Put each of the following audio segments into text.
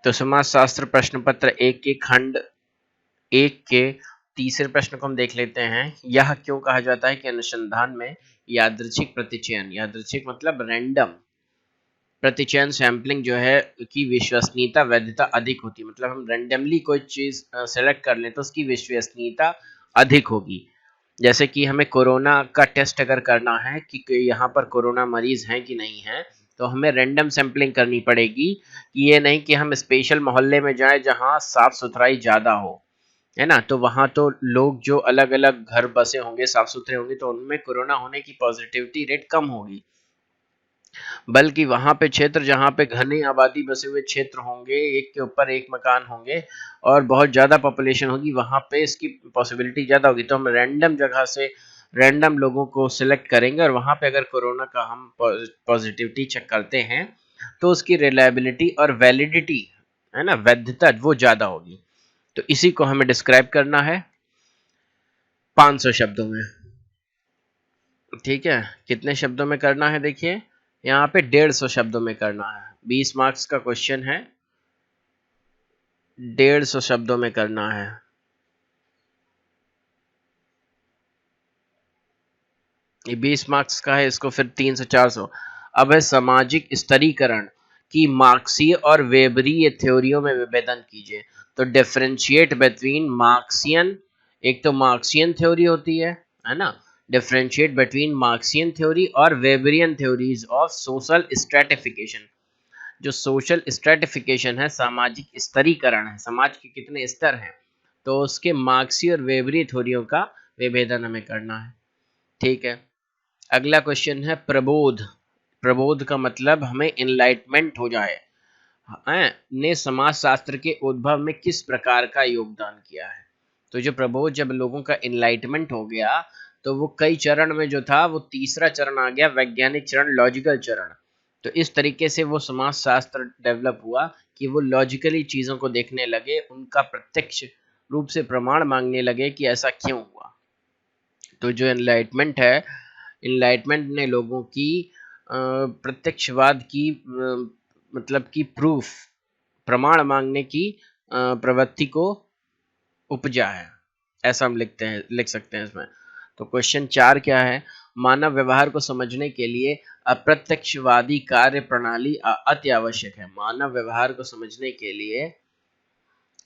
तो समाजशास्त्र प्रश्न पत्र 1 के खंड 1 के तीसरे प्रश्न को हम देख लेते हैं। यह क्यों कहा जाता है कि अनुसंधान में यादृच्छिक प्रतिचयन, यादृच्छिक मतलब रैंडम प्रतिचयन सैंपलिंग जो है की विश्वसनीयता वैधता अधिक होती है। मतलब हम रैंडमली कोई चीज सेलेक्ट कर लें तो उसकी विश्वसनीयता अधिक होगी। जैसे कि हमें कोरोना का टेस्ट अगर करना है कि यहाँ पर कोरोना मरीज हैं कि नहीं है, तो हमें रैंडम सैंपलिंग करनी पड़ेगी। कि ये नहीं कि हम स्पेशल मोहल्ले में जाएं जहाँ साफ सुथराई ज्यादा हो, है ना, तो वहां तो लोग जो अलग अलग घर बसे होंगे साफ सुथरे होंगे तो उनमें कोरोना होने की पॉजिटिविटी रेट कम होगी। बल्कि वहां पे क्षेत्र जहां पे घनी आबादी बसे हुए क्षेत्र होंगे, एक के ऊपर एक मकान होंगे और बहुत ज्यादा पॉपुलेशन होगी, वहां पे इसकी पॉसिबिलिटी ज्यादा होगी। तो हम रैंडम जगह से रैंडम लोगों को सिलेक्ट करेंगे और वहां पे अगर कोरोना का हम पॉजिटिविटी चेक करते हैं तो उसकी रिलायबिलिटी और वैलिडिटी, है ना, वैधता वो ज्यादा होगी। तो इसी को हमें डिस्क्राइब करना है 500 शब्दों में। ठीक है, कितने शब्दों में करना है? देखिए यहाँ पे 150 शब्दों में करना है। 20 मार्क्स का क्वेश्चन है, 150 शब्दों में करना है। ये 20 मार्क्स का है, इसको फिर 300 400। अब है सामाजिक स्तरीकरण की मार्क्सीय और वेबरीय थ्योरियों में विभेदन कीजिए। तो डिफरेंशिएट बिटवीन मार्क्सियन, एक तो मार्क्सियन थ्योरी होती है ना, डिफरेंशिएट बिटवीन मार्क्सियन थ्योरी और वेबरियन थ्योरीज ऑफ सोशल स्ट्रेटिफिकेशन। जो सोशल स्ट्रेटिफिकेशन है, सामाजिक स्तरीकरण है, समाज के कितने स्तर हैं, तो उसके मार्क्सी और वेबरी थ्योरियों का विभेदन हमें करना है। ठीक है, अगला क्वेश्चन है प्रबोध। प्रबोध का मतलब हमें इनलाइटमेंट हो जाए ने समाजशास्त्र के उद्भव में किस प्रकार का योगदान किया है। तो जो प्रबोध, जब लोगों का इनलाइटमेंट हो गया तो वो कई चरण में जो था वो तीसरा चरण आ गया, वैज्ञानिक चरण, लॉजिकल चरण। तो इस तरीके से वो समाजशास्त्र डेवलप हुआ कि वो लॉजिकली चीजों को देखने लगे, उनका प्रत्यक्ष रूप से प्रमाण मांगने लगे कि ऐसा क्यों हुआ। तो जो एनलाइटमेंट है, इनलाइटमेंट ने लोगों की प्रत्यक्षवाद की मतलब की प्रूफ, प्रमाण मांगने की प्रवृत्ति को उपजा है, ऐसा हम लिख सकते हैं इसमें। तो क्वेश्चन 4 क्या है? मानव व्यवहार को समझने के लिए अप्रत्यक्षवादी कार्य प्रणाली अति आवश्यक है। मानव व्यवहार को समझने के लिए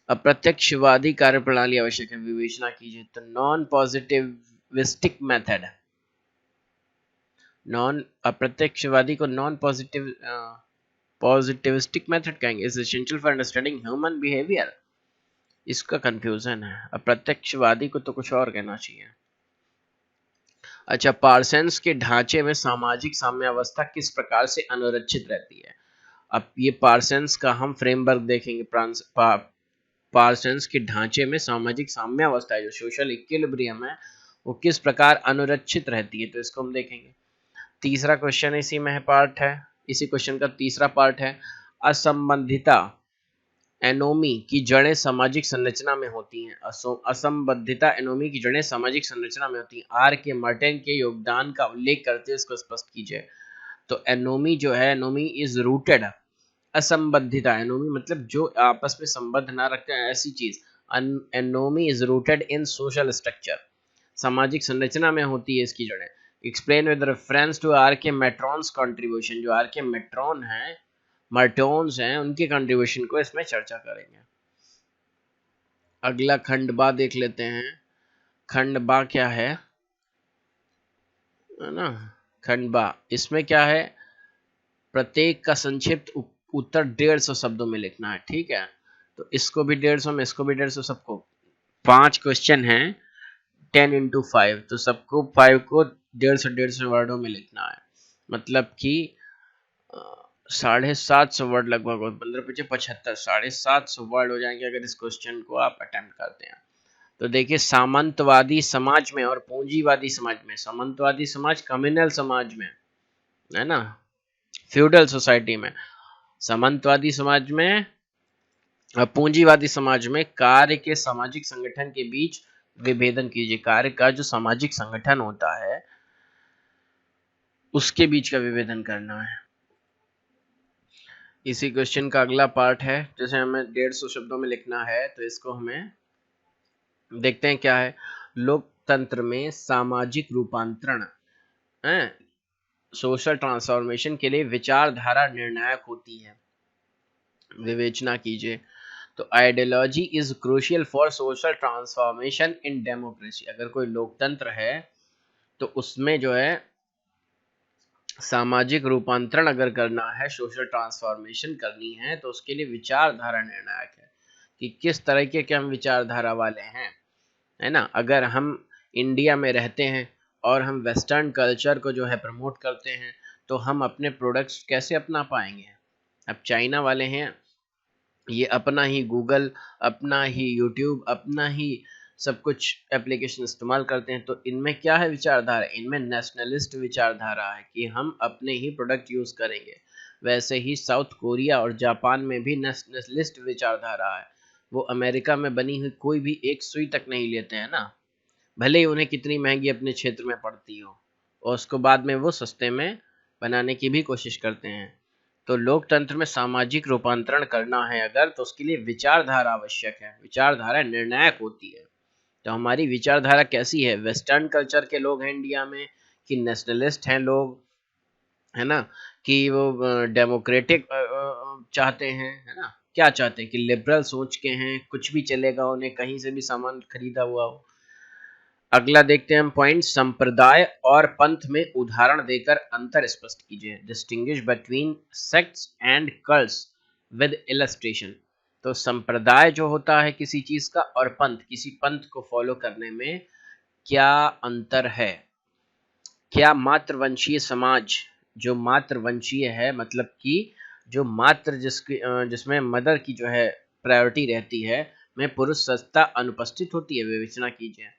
अप्रत्यक्षवादी कार्य प्रणाली आवश्यक है। विवेचना कीजिए। तो नॉन पॉजिटिविस्टिक मेथड, नॉन अप्रत्यक्षवादी को नॉन पॉजिटिविस्टिक मेथड कहेंगे। Is essential for understanding human behaviour. इसका कंफ्यूजन है, अप्रत्यक्षवादी को तो कुछ और कहना चाहिए। अच्छा, पार्सेंस के ढांचे में सामाजिक साम्यावस्था किस प्रकार से अनुरक्षित रहती है? अब ये पार्सेंस का हम फ्रेमवर्क देखेंगे। पार्सेंस के ढांचे में सामाजिक साम्यावस्था, जो सोशल इक्विलिब्रियम है, वो किस प्रकार अनुरक्षित रहती है, तो इसको हम देखेंगे। तीसरा क्वेश्चन इसी में है, पार्ट है, इसी क्वेश्चन का तीसरा पार्ट है, असंबंधिता एनोमी की जड़ें सामाजिक संरचना में होती हैं। असंबद्धिता एनोमी की जड़ें सामाजिक संरचना में होती हैं। आर के मार्टिन के योगदान का उल्लेख करते हुए इसको स्पष्ट कीजिए। तो एनोमी जो है, एनोमी इज रूटेड, असंबद्धिता, एनोमी मतलब जो आपस में संबद्ध ना रखते हैं ऐसी चीज। Anomie is rooted in social structure, सामाजिक संरचना में होती है इसकी जड़ें। Explain with reference to R K Merton's contribution, जो आर के मेट्रॉन है, मर्टोन्स हैं, उनके कंट्रीब्यूशन को इसमें चर्चा करेंगे। अगला खंड बा देख लेते हैं। खंड बा क्या है ना, खंड बा, इसमें क्या है, प्रत्येक का संक्षिप्त उत्तर 150 शब्दों में लिखना है। ठीक है, तो इसको भी 150 में, इसको भी 150, सबको 5 क्वेश्चन है, 10 × 5, तो सबको 5 को 150 वर्डों में लिखना है। मतलब कि 750 वर्ड लगभग, 15×5 = 75, 750 वर्ड हो जाएंगे अगर इस क्वेश्चन को आप अटेम्प्ट करते हैं। तो देखिए, सामंतवादी समाज में और पूंजीवादी समाज में, सामंतवादी समाज कम्युनल समाज में, है ना, फ्यूडल सोसाइटी में, सामंतवादी समाज में, पूंजीवादी समाज में कार्य के सामाजिक संगठन के बीच विभेदन कीजिए। कार्य का जो सामाजिक संगठन होता है उसके बीच का विभेदन करना है। इसी क्वेश्चन का अगला पार्ट है, जैसे हमें 150 शब्दों में लिखना है, तो इसको हमें देखते हैं क्या है। लोकतंत्र में सामाजिक रूपांतरण, सोशल ट्रांसफॉर्मेशन के लिए विचारधारा निर्णायक होती है। विवेचना कीजिए। तो ideology is crucial for social transformation in democracy. अगर कोई लोकतंत्र है तो उसमें जो है सामाजिक रूपांतरण अगर करना है, सोशल ट्रांसफॉर्मेशन करनी है, तो उसके लिए विचारधारा निर्णायक है कि किस तरीके के हम विचारधारा वाले हैं, है ना। अगर हम इंडिया में रहते हैं और हम वेस्टर्न कल्चर को जो है प्रमोट करते हैं, तो हम अपने प्रोडक्ट्स कैसे अपना पाएंगे। अब चाइना वाले हैं, ये अपना ही गूगल, अपना ही यूट्यूब, अपना ही सब कुछ एप्लीकेशन इस्तेमाल करते हैं, तो इनमें क्या है विचारधारा, इनमें नेशनलिस्ट विचारधारा है कि हम अपने ही प्रोडक्ट यूज करेंगे। वैसे ही साउथ कोरिया और जापान में भी नेशनलिस्ट विचारधारा है। वो अमेरिका में बनी हुई कोई भी एक सुई तक नहीं लेते हैं ना, भले ही उन्हें कितनी महंगी अपने क्षेत्र में पड़ती हो, और उसको बाद में वो सस्ते में बनाने की भी कोशिश करते हैं। तो लोकतंत्र में सामाजिक रूपांतरण करना है अगर, तो उसके लिए विचारधारा आवश्यक है, विचारधारा निर्णायक होती है। तो हमारी विचारधारा कैसी है, वेस्टर्न कल्चर के लोग हैं इंडिया में, कि नेशनलिस्ट हैं लोग, है ना, कि वो डेमोक्रेटिक चाहते हैं, है ना, क्या चाहते हैं कि लिबरल सोच के हैं, कुछ भी चलेगा, उन्हें कहीं से भी सामान खरीदा हुआ हो। अगला देखते हैं हम पॉइंट, संप्रदाय और पंथ में उदाहरण देकर अंतर स्पष्ट कीजिए। Distinguish between sects and cults with illustration. तो संप्रदाय जो होता है किसी चीज का, और पंथ, किसी पंथ को फॉलो करने में क्या अंतर है। क्या मातृवंशीय समाज, जो मातृवंशीय है, मतलब कि जो मात्र जिसमें मदर की जो है प्रायोरिटी रहती है, में पुरुष सत्ता अनुपस्थित होती है। विवेचना कीजिए।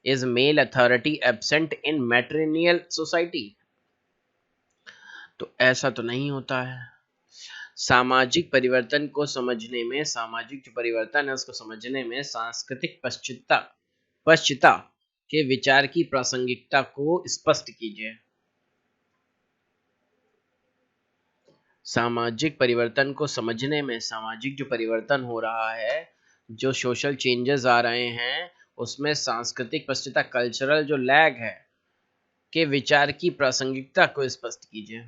Is male authority absent in matrilineal society? तो ऐसा तो नहीं होता है। सामाजिक परिवर्तन को समझने में, सामाजिक जो परिवर्तन है उसको समझने में सांस्कृतिक पश्चिता के विचार की प्रासंगिकता को स्पष्ट कीजिए। सामाजिक परिवर्तन को समझने में, सामाजिक जो परिवर्तन हो रहा है, जो सोशल चेंजेस आ रहे हैं, उसमें सांस्कृतिक पश्चिता, कल्चरल जो लैग है, के विचार की प्रासंगिकता को स्पष्ट कीजिए।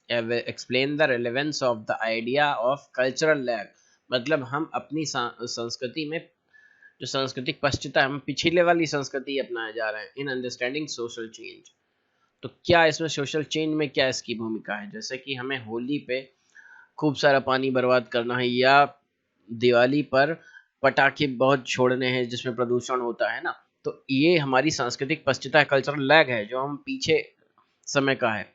Explain the relevance of the idea of cultural lag. मतलब हम अपनी संस्कृति में जो सांस्कृतिक पश्चिता, हम पिछले वाली संस्कृति अपनाए जा रहे हैं इन अंडरस्टैंडिंग सोशल चेंज। तो क्या इसमें सोशल चेंज में क्या इसकी भूमिका है, जैसे कि हमें होली पे खूब सारा पानी बर्बाद करना है, या दिवाली पर पटाखे बहुत छोड़ने हैं जिसमें प्रदूषण होता है ना। तो ये हमारी सांस्कृतिक पश्चिता, कल्चरल लैग है, जो हम पीछे समय का है।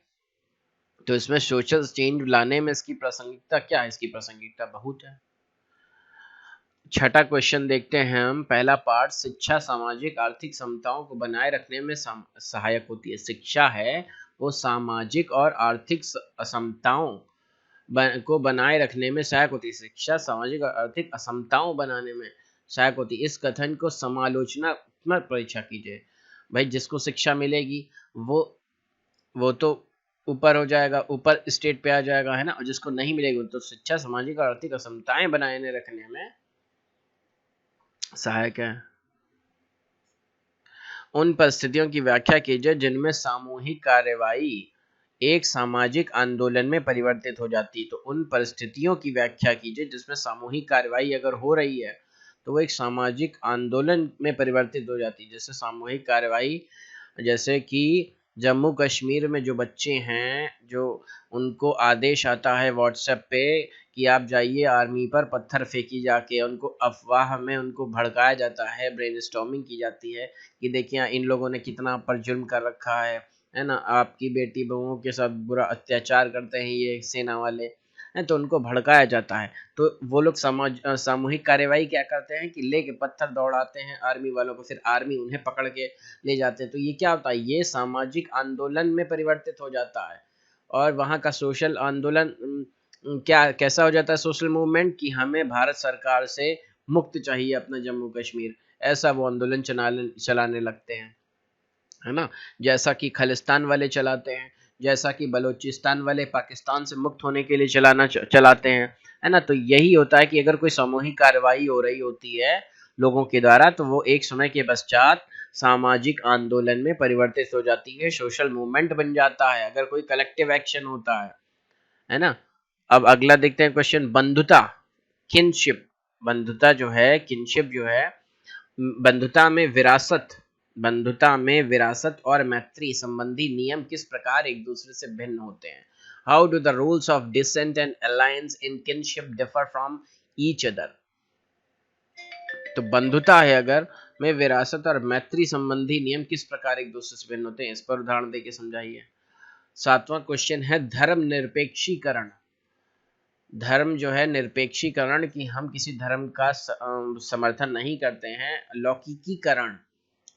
तो इसमें सोशल चेंज लाने में इसकी प्रासंगिकता क्या है, इसकी प्रासंगिकता बहुत है। छठा क्वेश्चन देखते हैं हम, पहला पार्ट, शिक्षा सामाजिक आर्थिक समताओं को बनाए रखने में सहायक होती है। शिक्षा है वो सामाजिक और आर्थिक असमताओं को बनाए रखने में सहायक होती है। शिक्षा सामाजिक और आर्थिक असमताओं बनाने में सहायक होती है। इस कथन को समालोचनात्मक परीक्षा कीजिए। भाई जिसको शिक्षा मिलेगी वो तो ऊपर हो जाएगा, ऊपर स्टेट पे आ जाएगा, है ना, और जिसको नहीं मिलेगी तो शिक्षा सामाजिक और आर्थिक असमताएं बनाए रखने में सहायक है। उन परिस्थितियों की व्याख्या कीजिए जिनमें सामूहिक कार्यवाही एक सामाजिक आंदोलन में परिवर्तित हो जाती है। तो उन परिस्थितियों की व्याख्या कीजिए जिसमें सामूहिक कार्यवाही अगर हो रही है तो वो एक सामाजिक आंदोलन में परिवर्तित हो जाती है। जैसे सामूहिक कार्यवाही, जैसे कि जम्मू कश्मीर में जो बच्चे हैं, जो उनको आदेश आता है व्हाट्सएप पे कि आप जाइए आर्मी पर, पत्थर फेंकी जाके, उनको अफवाह में उनको भड़काया जाता है, ब्रेनस्टॉर्मिंग की जाती है कि देखिए इन लोगों ने कितना पर जुल्म कर रखा है ना, आपकी बेटी बहुओं के साथ बुरा अत्याचार करते हैं ये सेना वाले हैं, तो उनको भड़काया जाता है। तो वो लोग सामूहिक कार्यवाही क्या करते हैं कि लेके पत्थर दौड़ाते हैं आर्मी वालों को, फिर आर्मी उन्हें पकड़ के ले जाते हैं। तो ये क्या होता है, ये सामाजिक आंदोलन में परिवर्तित हो जाता है। और वहाँ का सोशल आंदोलन क्या कैसा हो जाता है, सोशल मूवमेंट, कि हमें भारत सरकार से मुक्त चाहिए अपना जम्मू कश्मीर, ऐसा वो आंदोलन चलाने लगते हैं, है ना। जैसा कि खालिस्तान वाले चलाते हैं, जैसा कि बलूचिस्तान वाले पाकिस्तान से मुक्त होने के लिए चलाते हैं, है ना। तो यही होता है कि अगर कोई सामूहिक कार्रवाई हो रही होती है लोगों के द्वारा, तो वो एक समय के पश्चात सामाजिक आंदोलन में परिवर्तित हो जाती है, सोशल मूवमेंट बन जाता है, अगर कोई कलेक्टिव एक्शन होता है ना। अब अगला देखते हैं क्वेश्चन, बंधुता, किनशिप। बंधुता जो है, किनशिप जो है, बंधुता में विरासत, बंधुता में विरासत और मैत्री संबंधी नियम किस प्रकार एक दूसरे से भिन्न होते हैं? How do the rules of descent and alliance in kinship differ from each other? तो बंधुता है अगर, में विरासत और मैत्री संबंधी नियम किस प्रकार एक दूसरे से भिन्न होते हैं, इस पर उदाहरण देके समझाइए। 7वां क्वेश्चन है धर्म निरपेक्षीकरण। धर्म जो है निरपेक्षीकरण, की हम किसी धर्म का समर्थन नहीं करते हैं, लौकिकीकरण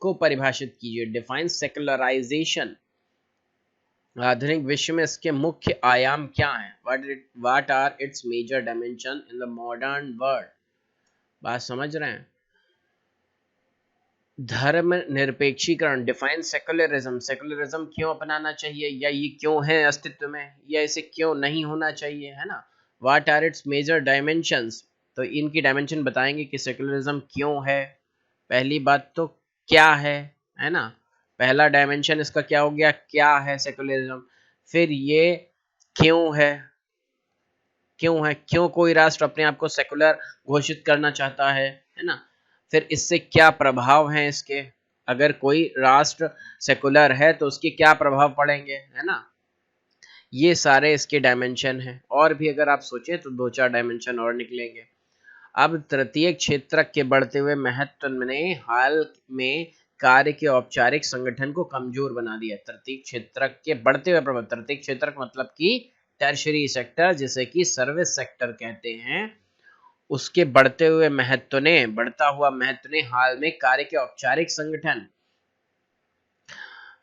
को परिभाषित कीजिए। Define secularisation. आधुनिक विश्व में इसके मुख्य आयाम क्या हैं? What are its major dimension in the modern world? बात समझ रहे हैं? धर्म निरपेक्षीकरण, डिफाइन सेकुलरिज्म। सेकुलरिज्म क्यों अपनाना चाहिए, या ये क्यों है अस्तित्व में, या इसे क्यों नहीं होना चाहिए, है ना। What are its major dimensions, तो इनकी डायमेंशन बताएंगे कि सेकुलरिज्म क्यों है। पहली बात तो क्या है ना। पहला डायमेंशन इसका क्या हो गया, क्या है सेकुलरिज्म। फिर ये क्यों है, क्यों कोई राष्ट्र अपने आप को सेकुलर घोषित करना चाहता है ना। फिर इससे क्या प्रभाव हैं इसके, अगर कोई राष्ट्र सेकुलर है तो उसके क्या प्रभाव पड़ेंगे, है ना। ये सारे इसके डायमेंशन हैं, और भी अगर आप सोचें तो 2-4 डायमेंशन और निकलेंगे। अब तृतीय क्षेत्रक के बढ़ते हुए महत्व ने हाल में कार्य के औपचारिक संगठन को कमजोर बना दिया। तृतीय क्षेत्रक के बढ़ते हुए प्रभाव, तृतीय क्षेत्रक मतलब कि टर्शरी सेक्टर, जिसे कि सर्विस सेक्टर कहते हैं, उसके बढ़ते हुए महत्व ने, बढ़ता हुआ महत्व ने हाल में कार्य के औपचारिक संगठन,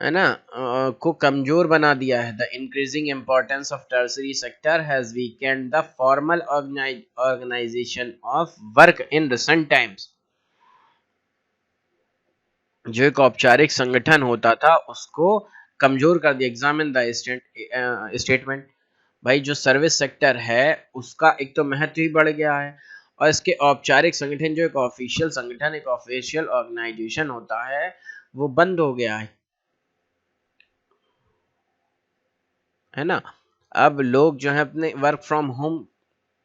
है ना, को कमजोर बना दिया है। The increasing importance of tertiary sector has weakened the formal organisation of work in recent times. जो एक औपचारिक संगठन होता था उसको कमजोर कर दिया। Examine the statement. भाई जो सर्विस सेक्टर है उसका एक तो महत्व ही बढ़ गया है, और इसके औपचारिक संगठन, जो एक ऑफिशियल संगठन, एक ऑफिशियल ऑर्गेनाइजेशन होता है, वो बंद हो गया है ना। अब लोग जो है अपने वर्क फ्रॉम होम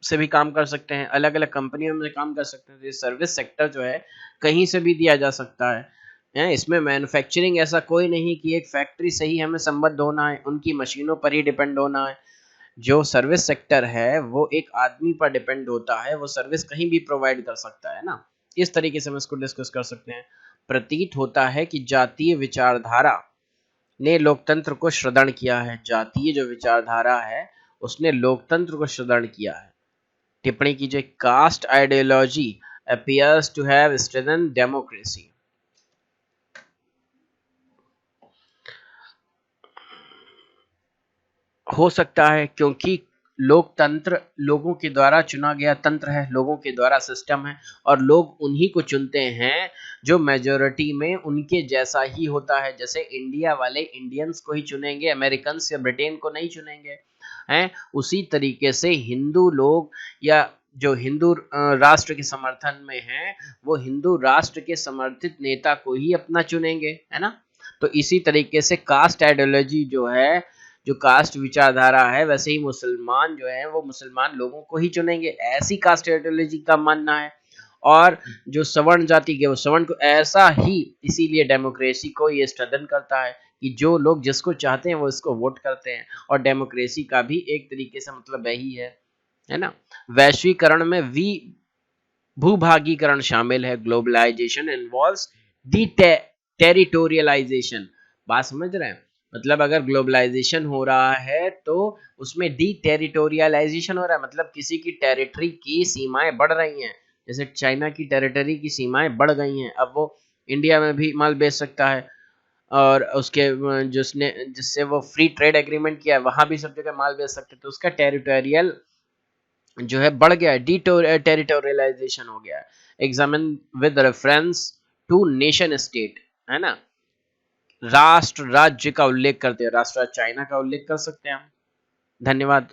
से भी काम कर सकते हैं, अलग अलग कंपनियों में काम कर सकते हैं। तो ये सर्विस सेक्टर जो है कहीं से भी दिया जा सकता है। इसमें मैन्युफैक्चरिंग ऐसा कोई नहीं कि एक फैक्ट्री से ही हमें संबद्ध होना है, उनकी मशीनों पर ही डिपेंड होना है। जो सर्विस सेक्टर है वो एक आदमी पर डिपेंड होता है, वो सर्विस कहीं भी प्रोवाइड कर सकता है ना। इस तरीके से हम इसको डिस्कस कर सकते हैं। प्रतीत होता है कि जातीय विचारधारा ने लोकतंत्र को श्रदण किया है। जातीय जो विचारधारा है उसने लोकतंत्र को श्रदण किया है। टिप्पणी कीजिए। Caste ideology appears to have strengthened democracy। हो सकता है क्योंकि लोकतंत्र लोगों के द्वारा चुना गया तंत्र है, लोगों के द्वारा सिस्टम है, और लोग उन्हीं को चुनते हैं जो मेजोरिटी में उनके जैसा ही होता है। जैसे इंडिया वाले इंडियंस को ही चुनेंगे, अमेरिकन या ब्रिटेन को नहीं चुनेंगे, हैं। उसी तरीके से हिंदू लोग या जो हिंदू राष्ट्र के समर्थन में हैं, वो हिंदू राष्ट्र के समर्थित नेता को ही अपना चुनेंगे, है ना। तो इसी तरीके से कास्ट आइडियोलॉजी जो है, जो कास्ट विचारधारा है, वैसे ही मुसलमान जो है वो मुसलमान लोगों को ही चुनेंगे, ऐसी कास्ट आइडियोलॉजी का मानना है। और जो सवर्ण जाति के, वो सवर्ण को ऐसा ही, इसीलिए डेमोक्रेसी को ये स्ट्रेंथन करता है कि जो लोग जिसको चाहते हैं वो इसको वोट करते हैं। और डेमोक्रेसी का भी एक तरीके से मतलब यही है ना। वैश्वीकरण में भूभागीकरण शामिल है। ग्लोबलाइजेशन इन्वॉल्व्स दी टेरिटोरियलाइजेशन। बात समझ रहे हैं? मतलब अगर ग्लोबलाइजेशन हो रहा है तो उसमें डी टेरिटोरियलाइजेशन हो रहा है, मतलब किसी की टेरिटरी की सीमाएं बढ़ रही हैं। जैसे चाइना की टेरिटरी की सीमाएं बढ़ गई हैं, अब वो इंडिया में भी माल बेच सकता है, और उसके जिससे वो फ्री ट्रेड एग्रीमेंट किया है वहां भी सब जगह माल बेच सकते, तो उसका टेरिटोरियल जो है बढ़ गया है, डी टेरिटोरियलाइजेशन हो गया है। Examine with reference to nation state, है ना। राष्ट्र राज्य का उल्लेख करते हैं, राष्ट्र राज्य चाइना का उल्लेख कर सकते हैं हम। धन्यवाद।